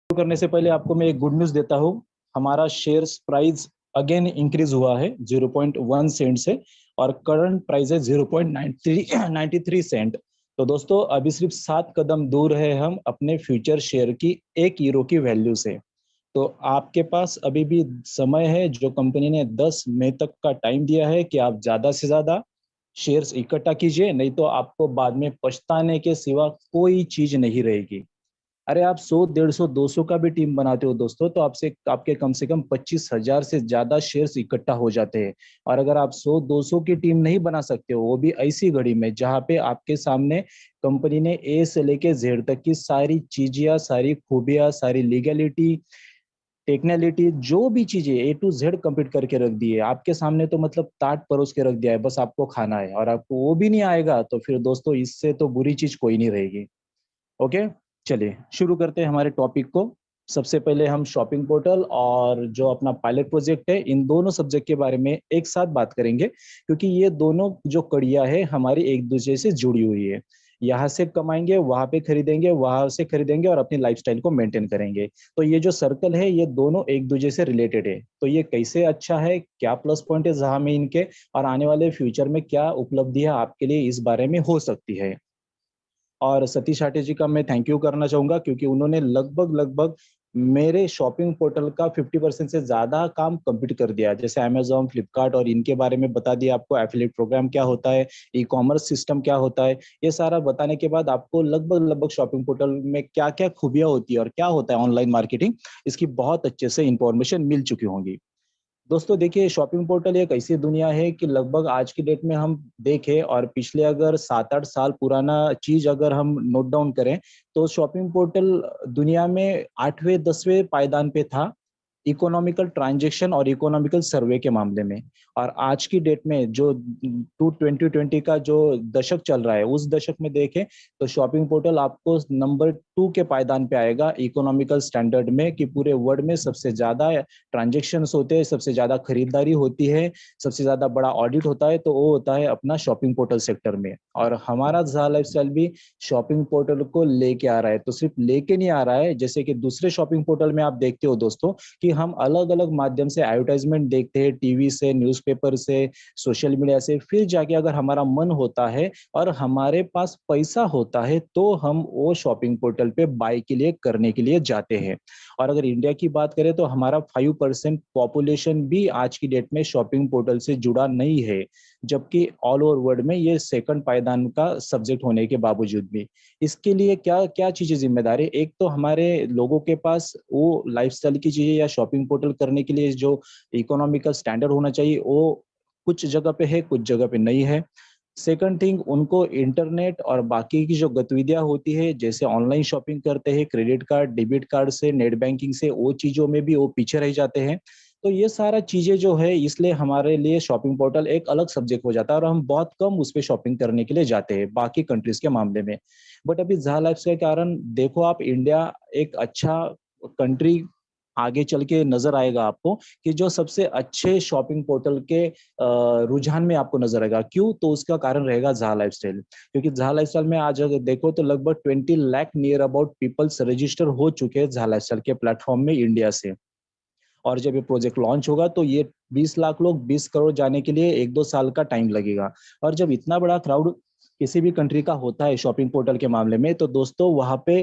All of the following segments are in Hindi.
शुरू करने से पहले आपको मैं एक गुड न्यूज़ देता हूँ। हमारा शेयर्स प्राइस अगेन इंक्रीज हुआ है 0.1 सेंट से और करंट प्राइस है 0.93 सेंट। तो दोस्तों अभी सिर्फ 7 कदम दूर है हम अपने फ्यूचर शेयर की 1 यूरो की वैल्यू से। तो आपके पास अभी भी समय है, जो कंपनी ने 10 मई तक का टाइम दिया है कि आप ज़्यादा से ज़्यादा शेयर्स इकट्ठा कीजिए, नहीं तो आपको बाद में पछताने के सिवा कोई चीज़ नहीं रहेगी। अरे आप 100, 150, 200 का भी टीम बनाते हो दोस्तों, तो आपसे आपके कम से कम 25,000 से ज्यादा शेयर्स इकट्ठा हो जाते हैं। और अगर आप 100, 200 की टीम नहीं बना सकते हो, वो भी ऐसी घड़ी में जहाँ पे आपके सामने कंपनी ने ए से लेके जेड तक की सारी चीजियां, सारी खूबियां, सारी लीगलिटी, टेक्निकलिटी, जो भी चीजें ए टू जेड कंप्लीट करके रख दी है आपके सामने, तो मतलब ताट परोस के रख दिया है, बस आपको खाना है। और आपको वो भी नहीं आएगा तो फिर दोस्तों इससे तो बुरी चीज कोई नहीं रहेगी। ओके, चलिए शुरू करते हैं हमारे टॉपिक को। सबसे पहले हम शॉपिंग पोर्टल और जो अपना पायलट प्रोजेक्ट है, इन दोनों सब्जेक्ट के बारे में एक साथ बात करेंगे, क्योंकि ये दोनों जो कड़ियां है हमारी एक दूसरे से जुड़ी हुई है। यहाँ से कमाएंगे, वहां पे खरीदेंगे, वहां से खरीदेंगे और अपनी लाइफस्टाइल को मेंटेन करेंगे। तो ये जो सर्कल है ये दोनों एक दूसरे से रिलेटेड है। तो ये कैसे अच्छा है, क्या प्लस पॉइंट है जहां में इनके, और आने वाले फ्यूचर में क्या उपलब्धियां आपके लिए इस बारे में हो सकती है। और सतीश आटे जी का मैं थैंक यू करना चाहूंगा, क्योंकि उन्होंने लगभग लगभग मेरे शॉपिंग पोर्टल का 50% से ज्यादा काम कंप्लीट कर दिया। जैसे अमेजोन, फ्लिपकार्ट और इनके बारे में बता दिया आपको, एफिलिएट प्रोग्राम क्या होता है, ई कॉमर्स सिस्टम क्या होता है, ये सारा बताने के बाद आपको लगभग लगभग शॉपिंग पोर्टल में क्या क्या खूबियां होती है और क्या होता है ऑनलाइन मार्केटिंग, इसकी बहुत अच्छे से इंफॉर्मेशन मिल चुकी होंगी। दोस्तों देखिए, शॉपिंग पोर्टल एक ऐसी दुनिया है कि लगभग आज की डेट में हम देखें और पिछले अगर 7-8 साल पुराना चीज अगर हम नोट डाउन करें, तो शॉपिंग पोर्टल दुनिया में 8वें 10वें पायदान पे था इकोनॉमिकल ट्रांजैक्शन और इकोनॉमिकल सर्वे के मामले में। और आज की डेट में जो 2020 का जो दशक चल रहा है, उस दशक में देखें तो शॉपिंग पोर्टल आपको नंबर 2 के पायदान पे आएगा इकोनॉमिकल स्टैंडर्ड में, कि पूरे वर्ल्ड में सबसे ज्यादा ट्रांजेक्शन्स होते हैं, सबसे ज्यादा खरीदारी होती है, सबसे ज्यादा बड़ा ऑडिट होता है, तो वो होता है अपना शॉपिंग पोर्टल सेक्टर में। और हमारा ज़ा लाइफस्टाइल भी शॉपिंग पोर्टल को लेके आ रहा है। तो सिर्फ लेके नहीं आ रहा है, जैसे कि दूसरे शॉपिंग पोर्टल में आप देखते हो दोस्तों कि हम अलग अलग माध्यम से एडवर्टाइजमेंट देखते हैं, टीवी से, न्यूज़पेपर से, सोशल मीडिया से, फिर जाके अगर हमारा मन होता है और हमारे पास पैसा होता है तो हम वो शॉपिंग पोर्टल पे बाय के लिए करने के लिए जाते हैं। और अगर इंडिया की बात करें तो हमारा 5% पॉपुलेशन भी आज की डेट में शॉपिंग पोर्टल से जुड़ा नहीं है, जबकि ऑल ओवर वर्ल्ड में ये सेकंड पायदान का सब्जेक्ट होने के बावजूद भी। इसके लिए क्या क्या चीजें जिम्मेदार है, एक तो हमारे लोगों के पास वो लाइफस्टाइल की चीजें या शॉपिंग पोर्टल करने के लिए जो इकोनॉमिकल स्टैंडर्ड होना चाहिए, वो कुछ जगह पे है, कुछ जगह पे नहीं है। सेकंड थिंग, उनको इंटरनेट और बाकी की जो गतिविधियां होती है, जैसे ऑनलाइन शॉपिंग करते हैं क्रेडिट कार्ड, डेबिट कार्ड से, नेट बैंकिंग से, वो चीजों में भी वो पीछे रह जाते हैं। तो ये सारा चीजें जो है, इसलिए हमारे लिए शॉपिंग पोर्टल एक अलग सब्जेक्ट हो जाता है और हम बहुत कम उस पर शॉपिंग करने के लिए जाते हैं बाकी कंट्रीज के मामले में। बट अभी जा लाइफ के कारण देखो आप, इंडिया एक अच्छा कंट्री आगे चल के नजर आएगा आपको, कि जो सबसे अच्छे शॉपिंग पोर्टल के रुझान में आपको नजर आएगा। क्यों? तो उसका कारण रहेगा जहा लाइफस्टाइल, क्योंकि जहा लाइफस्टाइल में आज अगर देखो तो लगभग 20 lakh near about peoples register हो चुके हैं जहा लाइफस्टाइल के प्लेटफॉर्म में इंडिया से। और जब ये प्रोजेक्ट लॉन्च होगा तो ये 20 लाख लोग 20 करोड़ जाने के लिए 1-2 साल का टाइम लगेगा। और जब इतना बड़ा क्राउड किसी भी कंट्री का होता है शॉपिंग पोर्टल के मामले में, तो दोस्तों वहां पे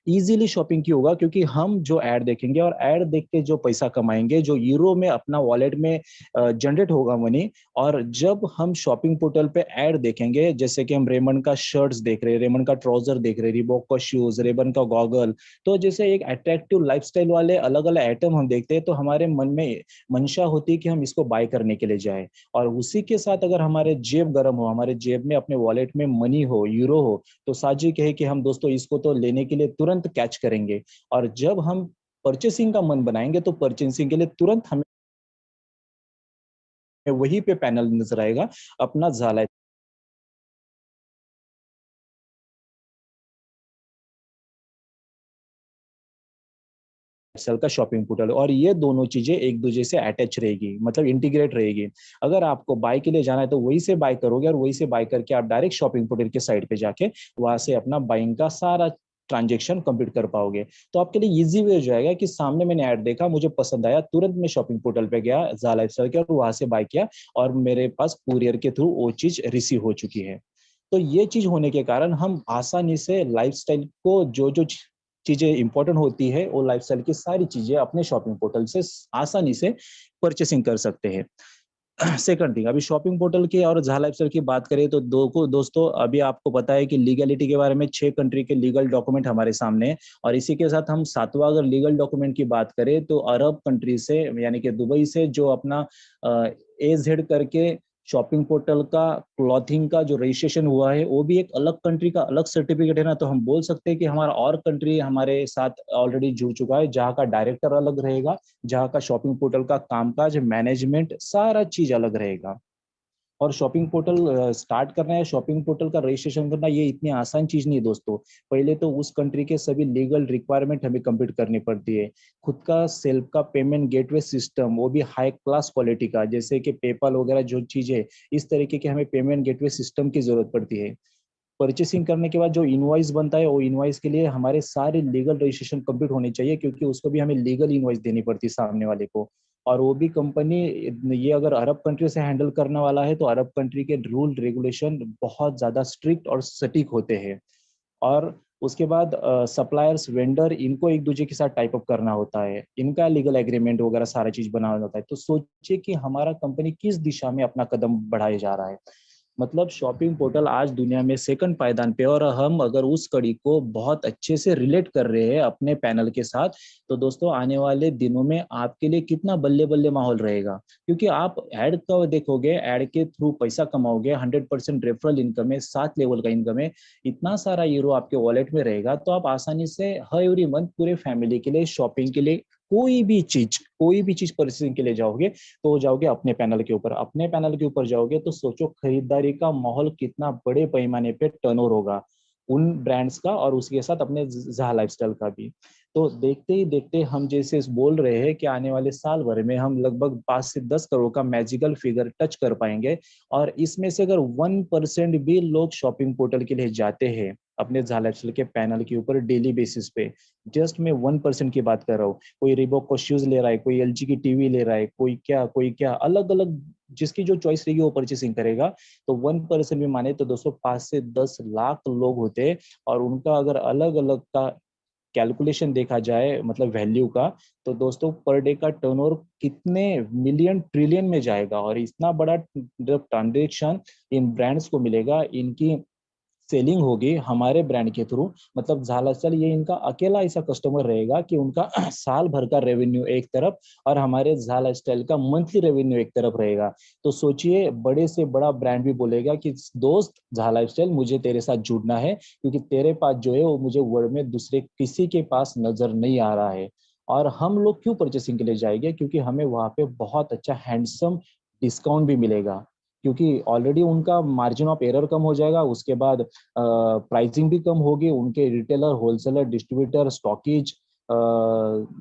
इजीली शॉपिंग की होगा, क्योंकि हम जो ऐड देखेंगे और ऐड देख के जो पैसा कमाएंगे, जो यूरो में अपना वॉलेट में जनरेट होगा मनी। और जब हम शॉपिंग पोर्टल पे ऐड देखेंगे, जैसे कि हम रेमंड का शर्ट्स देख रहे हैं, रेमंड का ट्राउजर देख रहे हैं, रिबॉक का शूज, रेबन का गॉगल, तो जैसे एक अट्रैक्टिव लाइफस्टाइल वाले अलग अलग आइटम हम देखते हैं, तो हमारे मन में मंशा होती है कि हम इसको बाय करने के लिए जाए। और उसी के साथ अगर हमारे जेब गर्म हो, हमारे जेब में अपने वॉलेट में मनी हो, यूरो हो, तो साजिक है कि हम दोस्तों इसको तो लेने के लिए तुरंत कैच करेंगे। और जब हम परचेसिंग का मन बनाएंगे तो परचेसिंग के लिए तुरंत हमें वहीं पे पैनल नजर आएगा अपना झाला एक्सेल का शॉपिंग पोर्टल। और ये दोनों चीजें एक दूसरे से अटैच रहेगी, मतलब इंटीग्रेट रहेगी। अगर आपको बाय के लिए जाना है तो वही से बाय करोगे, और वही से बाय करके आप डायरेक्ट शॉपिंग पोर्टल के साइट पे जाके वहां से अपना बाइंग का सारा ट्रांजेक्शन कंप्लीट कर पाओगे। तो आपके लिए इजी वे हो जाएगा कि सामने मैंने ऐड देखा, मुझे पसंद आया, तुरंत मैं शॉपिंग पोर्टल पे गया ज़ा लाइफस्टाइल के और वहां से बाय किया और मेरे पास कुरियर के थ्रू वो चीज रिसीव हो चुकी है। तो ये चीज होने के कारण हम आसानी से लाइफस्टाइल को जो जो चीजें इंपॉर्टेंट होती है वो लाइफस्टाइल की सारी चीजें अपने शॉपिंग पोर्टल से आसानी से परचेसिंग कर सकते हैं। सेकंड थिंग, अभी शॉपिंग पोर्टल की और ज़ा लाइफस्टाइल की बात करें तो दोस्तों अभी आपको पता है कि लीगलिटी के बारे में 6 कंट्री के लीगल डॉक्यूमेंट हमारे सामने है और इसी के साथ हम सातवां अगर लीगल डॉक्यूमेंट की बात करें तो अरब कंट्री से यानी कि दुबई से जो अपना AZ करके शॉपिंग पोर्टल का क्लॉथिंग का जो रजिस्ट्रेशन हुआ है वो भी एक अलग कंट्री का अलग सर्टिफिकेट है ना। तो हम बोल सकते हैं कि हमारा और कंट्री हमारे साथ ऑलरेडी जुड़ चुका है जहाँ का डायरेक्टर अलग रहेगा, जहाँ का शॉपिंग पोर्टल का कामकाज मैनेजमेंट सारा चीज अलग रहेगा। और शॉपिंग पोर्टल स्टार्ट करना है, शॉपिंग पोर्टल का रजिस्ट्रेशन करना, ये इतनी आसान चीज नहीं है दोस्तों। पहले तो उस कंट्री के सभी लीगल रिक्वायरमेंट हमें कंप्लीट करनी पड़ती है। खुद का सेल्फ का पेमेंट गेटवे सिस्टम, वो भी हाई क्लास क्वालिटी का, जैसे कि पेपल वगैरह जो चीजें, इस तरीके के हमें पेमेंट गेटवे सिस्टम की जरूरत पड़ती है। परचेसिंग करने के बाद जो इनवॉइस बनता है वो इनवॉइस के लिए हमारे सारे लीगल रजिस्ट्रेशन कंप्लीट होनी चाहिए, क्योंकि उसको भी हमें लीगल इनवॉइस देनी पड़ती है सामने वाले को। और वो भी कंपनी, ये अगर अरब कंट्री से हैंडल करने वाला है तो अरब कंट्री के रूल रेगुलेशन बहुत ज्यादा स्ट्रिक्ट और सटीक होते हैं। और उसके बाद सप्लायर्स वेंडर इनको एक दूसरे के साथ टाइप अप करना होता है, इनका लीगल एग्रीमेंट वगैरह सारा चीज बनाना होता है। तो सोचिए कि हमारा कंपनी किस दिशा में अपना कदम बढ़ाए जा रहा है। मतलब शॉपिंग पोर्टल आज दुनिया में सेकंड पायदान पे, और हम अगर उस कड़ी को बहुत अच्छे से रिलेट कर रहे हैं अपने पैनल के साथ, तो दोस्तों आने वाले दिनों में आपके लिए कितना बल्ले बल्ले माहौल रहेगा। क्योंकि आप ऐड का देखोगे, ऐड के थ्रू पैसा कमाओगे, 100% रेफरल इनकम है, 7 लेवल का इनकम है, इतना सारा यूरो आपके वॉलेट में रहेगा, तो आप आसानी से हर एवरी मंथ पूरे फैमिली के लिए शॉपिंग के लिए कोई भी चीज परचेसिंग के लिए जाओगे तो जाओगे अपने पैनल के ऊपर। अपने पैनल के ऊपर जाओगे तो सोचो खरीदारी का माहौल कितना बड़े पैमाने पे टर्नओवर होगा उन ब्रांड्स का, और उसके साथ अपने ज़ा लाइफस्टाइल का भी। तो देखते ही देखते हम जैसे बोल रहे हैं कि आने वाले साल भर में हम लगभग 5 से 10 करोड़ का मैजिकल फिगर टच कर पाएंगे। और इसमें से अगर 1% भी लोग शॉपिंग पोर्टल के लिए जाते हैं अपने ज़ा लाइफस्टाइल के पैनल के ऊपर डेली बेसिस पे, जस्ट मैं 1% की बात कर रहा हूँ, कोई रिबॉक को शूज ले रहा है, कोई LG की टीवी ले रहा है, कोई क्या अलग अलग जिसकी जो चॉइस रहेगी वो परचेसिंग करेगा। तो 1% भी माने तो 205 से 10 लाख लोग होते हैं। और उनका अगर अलग अलग का कैलकुलेशन देखा जाए, मतलब वैल्यू का, तो दोस्तों पर डे का टर्नओवर कितने मिलियन ट्रिलियन में जाएगा। और इतना बड़ा जब ट्रांजेक्शन इन ब्रांड्स को मिलेगा, इनकी सेलिंग होगी हमारे ब्रांड के थ्रू, मतलब ज़ा लाइफस्टाइल ये इनका अकेला ऐसा कस्टमर रहेगा कि उनका साल भर का रेवेन्यू एक तरफ और हमारे ज़ा लाइफस्टाइल का मंथली रेवेन्यू एक तरफ रहेगा। तो सोचिए बड़े से बड़ा ब्रांड भी बोलेगा कि दोस्त ज़ा लाइफस्टाइल मुझे तेरे साथ जुड़ना है, क्योंकि तेरे पास जो है वो मुझे वर्ल्ड में दूसरे किसी के पास नजर नहीं आ रहा है। और हम लोग क्यों परचेसिंग के लिए जाएंगे, क्योंकि हमें वहाँ पे बहुत अच्छा हैंडसम डिस्काउंट भी मिलेगा, क्योंकि ऑलरेडी उनका मार्जिन ऑफ एरर कम हो जाएगा। उसके बाद प्राइसिंग भी कम होगी, उनके रिटेलर, होलसेलर, डिस्ट्रीब्यूटर, स्टॉकीज,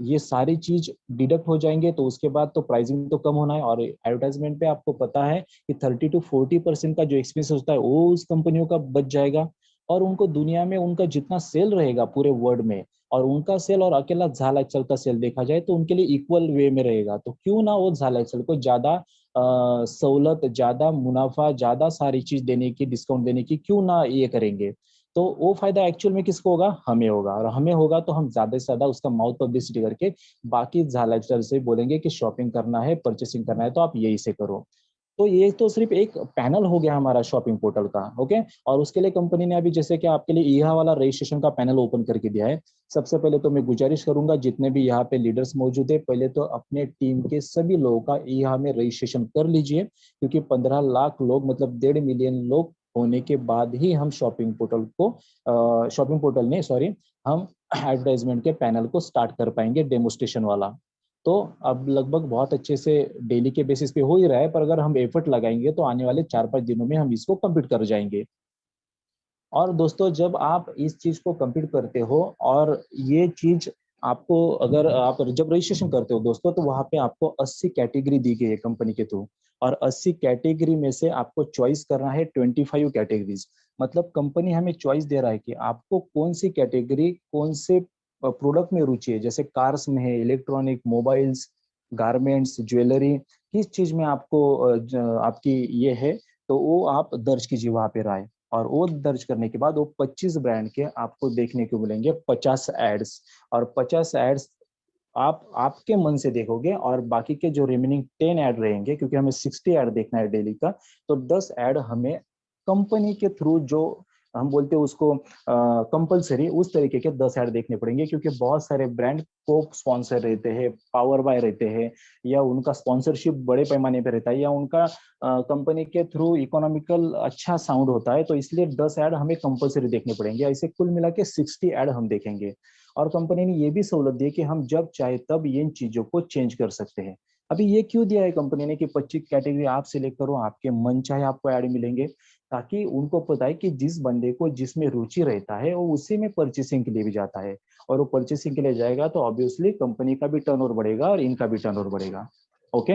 ये सारी चीज डिडक्ट हो जाएंगे। तो उसके बाद तो प्राइसिंग तो कम होना है। और एडवर्टाइजमेंट पे आपको पता है कि 30 to 40% का जो एक्सपेंस होता है वो उस कंपनियों का बच जाएगा। और उनको दुनिया में उनका जितना सेल रहेगा पूरे वर्ल्ड में, और उनका सेल और अकेला ज़ा लाइफस्टाइल का सेल देखा जाए तो उनके लिए इक्वल वे में रहेगा। तो क्यों ना वो ज़ा लाइफस्टाइल को ज्यादा सहूलत, ज्यादा मुनाफा, ज्यादा सारी चीज देने की, डिस्काउंट देने की क्यों ना ये करेंगे। तो वो फायदा एक्चुअल में किसको होगा, हमें होगा। और हमें होगा तो हम ज्यादा से ज्यादा उसका माउथ पब्लिसिटी करके बाकी ज़ा लाइफस्टाइल से बोलेंगे कि शॉपिंग करना है, परचेसिंग करना है तो आप यही से करो। तो ये तो सिर्फ एक पैनल हो गया हमारा शॉपिंग पोर्टल का, ओके। और उसके लिए कंपनी ने अभी जैसे कि आपके लिए ईहा वाला रजिस्ट्रेशन का पैनल ओपन करके दिया है। सबसे पहले तो मैं गुजारिश करूंगा जितने भी यहाँ पे लीडर्स मौजूद है, पहले तो अपने टीम के सभी लोगों का ईहा में रजिस्ट्रेशन कर लीजिए, क्योंकि 15 लाख लोग मतलब 1.5 मिलियन लोग होने के बाद ही हम शॉपिंग पोर्टल ने सॉरी हम एडवर्टाइजमेंट के पैनल को स्टार्ट कर पाएंगे, डेमोस्ट्रेशन वाला। तो अब लगभग बहुत अच्छे से डेली के बेसिस पे हो ही रहा है, पर अगर हम एफर्ट लगाएंगे तो आने वाले 4-5 दिनों में हम इसको कंप्लीट कर जाएंगे। और दोस्तों जब आप इस चीज को कंप्लीट करते हो और ये चीज आपको अगर आप जब रजिस्ट्रेशन करते हो दोस्तों, तो वहां पे आपको 80 कैटेगरी दी गई है कंपनी के थ्रू, और 80 कैटेगरी में से आपको चॉइस करना है 25 कैटेगरीज। मतलब कंपनी हमें चॉइस दे रहा है कि आपको कौन सी कैटेगरी, कौन से प्रोडक्ट में रुचि है, जैसे कार्स में है, इलेक्ट्रॉनिक, मोबाइल्स, गारमेंट्स, ज्वेलरी, किस चीज में आपको आपकी ये है, तो वो आप दर्ज कीजिए वहां पे राय। और वो दर्ज करने के बाद वो 25 ब्रांड के आपको देखने को मिलेंगे 50 एड्स। और 50 एड्स आप आपके मन से देखोगे, और बाकी के जो रिमेनिंग 10 ऐड रहेंगे, क्योंकि हमें 60 ऐड देखना है डेली का, तो 10 ऐड हमें कंपनी के थ्रू, जो हम बोलते हैं उसको कंपलसरी, उस तरीके के 10 ऐड देखने पड़ेंगे, क्योंकि बहुत सारे ब्रांड को स्पॉन्सर रहते हैं, पावर बाय रहते हैं, या उनका स्पॉन्सरशिप बड़े पैमाने पे रहता है, या उनका कंपनी के थ्रू इकोनॉमिकल अच्छा साउंड होता है, तो इसलिए 10 ऐड हमें कंपलसरी देखने पड़ेंगे। ऐसे कुल मिला के 60 ऐड हम देखेंगे। और कंपनी ने ये भी सहूलत दी है कि हम जब चाहे तब इन चीजों को चेंज कर सकते हैं। अभी ये क्यों दिया है कंपनी ने कि 25 कैटेगरी आप सिलेक्ट करो, आपके मन चाहे आपको ऐड मिलेंगे, ताकि उनको पता है कि जिस बंदे को जिसमें रुचि रहता है वो उसी में परचेसिंग के लिए भी जाता है, और वो परचेसिंग के लिए जाएगा तो ऑब्वियसली कंपनी का भी टर्नओवर बढ़ेगा और इनका भी टर्नओवर बढ़ेगा। ओके।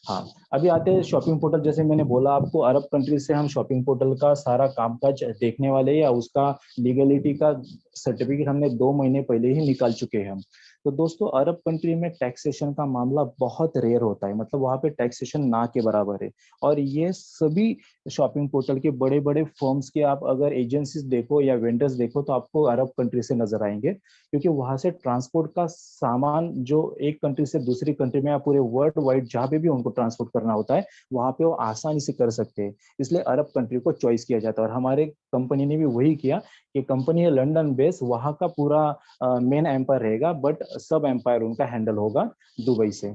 हाँ, अभी आते हैं शॉपिंग पोर्टल। जैसे मैंने बोला आपको, अरब कंट्री से हम शॉपिंग पोर्टल का सारा कामकाज देखने वाले, या उसका लीगलिटी का सर्टिफिकेट हमने 2 महीने पहले ही निकाल चुके हैं हम। तो दोस्तों, अरब कंट्री में टैक्सेशन का मामला बहुत रेयर होता है, मतलब वहाँ पे टैक्सेशन ना के बराबर है। और ये सभी शॉपिंग पोर्टल के बड़े बड़े फर्म्स के आप अगर एजेंसीज देखो या वेंडर्स देखो, तो आपको अरब कंट्री से नजर आएंगे, क्योंकि वहां से ट्रांसपोर्ट का सामान जो एक कंट्री से दूसरी कंट्री में या पूरे वर्ल्ड वाइड जहाँ पे भी उनको ट्रांसपोर्ट करना होता है, वहां पे वो आसानी से कर सकते हैं। इसलिए अरब कंट्री को चॉइस किया जाता है, और हमारे कंपनी ने भी वही किया कि कंपनी है लंदन बेस, वहां का पूरा मेन एम्पायर रहेगा, बट सब एम्पायर उनका हैंडल होगा दुबई से।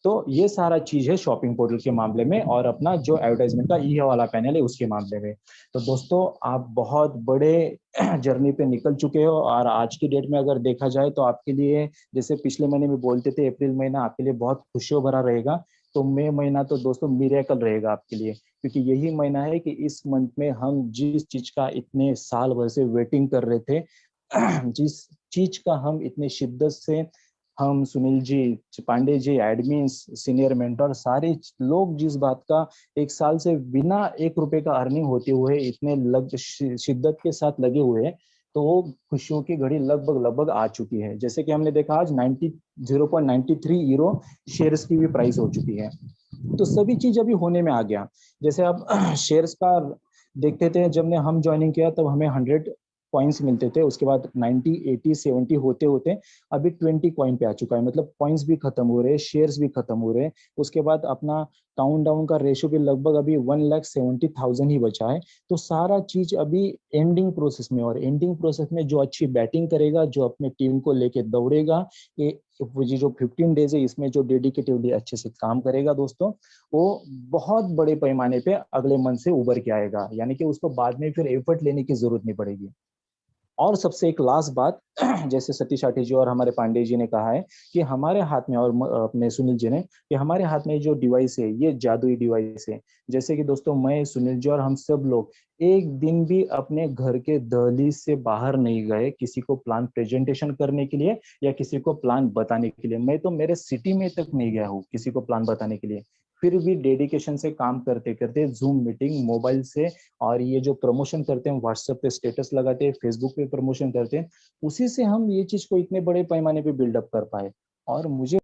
तो ये सारा चीज है शॉपिंग पोर्टल के मामले में, और अपना जो एडवर्टाइजमेंट का ई वाला पैनल है उसके मामले में। तो दोस्तों, आप बहुत बड़े जर्नी पे निकल चुके हो, और आज की डेट में अगर देखा जाए तो आपके लिए, जैसे पिछले महीने में बोलते थे अप्रैल महीना आपके लिए बहुत खुशियों भरा रहेगा, तो मई महीना तो दोस्तों मिरेकल रहेगा आपके लिए, क्योंकि यही महीना है कि इस मंथ में हम जिस चीज का इतने साल भर से वेटिंग कर रहे थे, जिस चीज का हम इतने शिद्दत से, हम Sunil ji, Pandey ji, admin, senior mentor, सारे लोग जिस बात का 1 साल से बिना 1 रुपए का अर्निंग होते हुए इतने शिद्दत के साथ लगे हुए हैं, तो वो खुशियों की घड़ी लगभग लगभग आ चुकी है। जैसे कि हमने देखा आज 0.93 यूरो शेयर्स की भी प्राइस हो चुकी है। तो सभी चीज अभी होने में आ गया। जैसे अब शेयर्स का देखते थे, जब ने हम ज्वाइनिंग किया तब हमें 100 कॉइन्स मिलते थे, उसके बाद 90, 80, 70 होते होते अभी 20 कॉइन पे आ चुका है। मतलब कॉइन्स भी खत्म हो रहे हैं, शेयर्स भी खत्म हो रहे हैं। उसके बाद अपना काउंट डाउन का रेशियो भी लगभग अभी 1,70,000 ही बचा है। तो सारा चीज अभी एंडिंग प्रोसेस में, और एंडिंग प्रोसेस में जो अच्छी बैटिंग करेगा, जो अपने टीम को लेके दौड़ेगा, ये जो 15 डेज है इसमें जो डेडिकेटिवली अच्छे से काम करेगा दोस्तों, वो बहुत बड़े पैमाने पे अगले मंथ से उभर के आएगा, यानी कि उसको बाद में फिर एफर्ट लेने की जरूरत नहीं पड़ेगी। और सबसे एक लास्ट बात, जैसे सतीश आठी जी और हमारे पांडे जी ने कहा है कि हमारे हाथ में, और अपने सुनील जी ने, कि हमारे हाथ में जो डिवाइस है ये जादुई डिवाइस है। जैसे कि दोस्तों, मैं, सुनील जी और हम सब लोग एक दिन भी अपने घर के दहलीज से बाहर नहीं गए किसी को प्लान प्रेजेंटेशन करने के लिए या किसी को प्लान बताने के लिए। मैं तो मेरे सिटी में तक नहीं गया हूँ किसी को प्लान बताने के लिए। फिर भी डेडिकेशन से काम करते करते, जूम मीटिंग, मोबाइल से, और ये जो प्रमोशन करते हैं, व्हाट्सएप पे स्टेटस लगाते हैं, फेसबुक पे प्रमोशन करते हैं, उसी से हम ये चीज को इतने बड़े पैमाने पे बिल्डअप कर पाए। और मुझे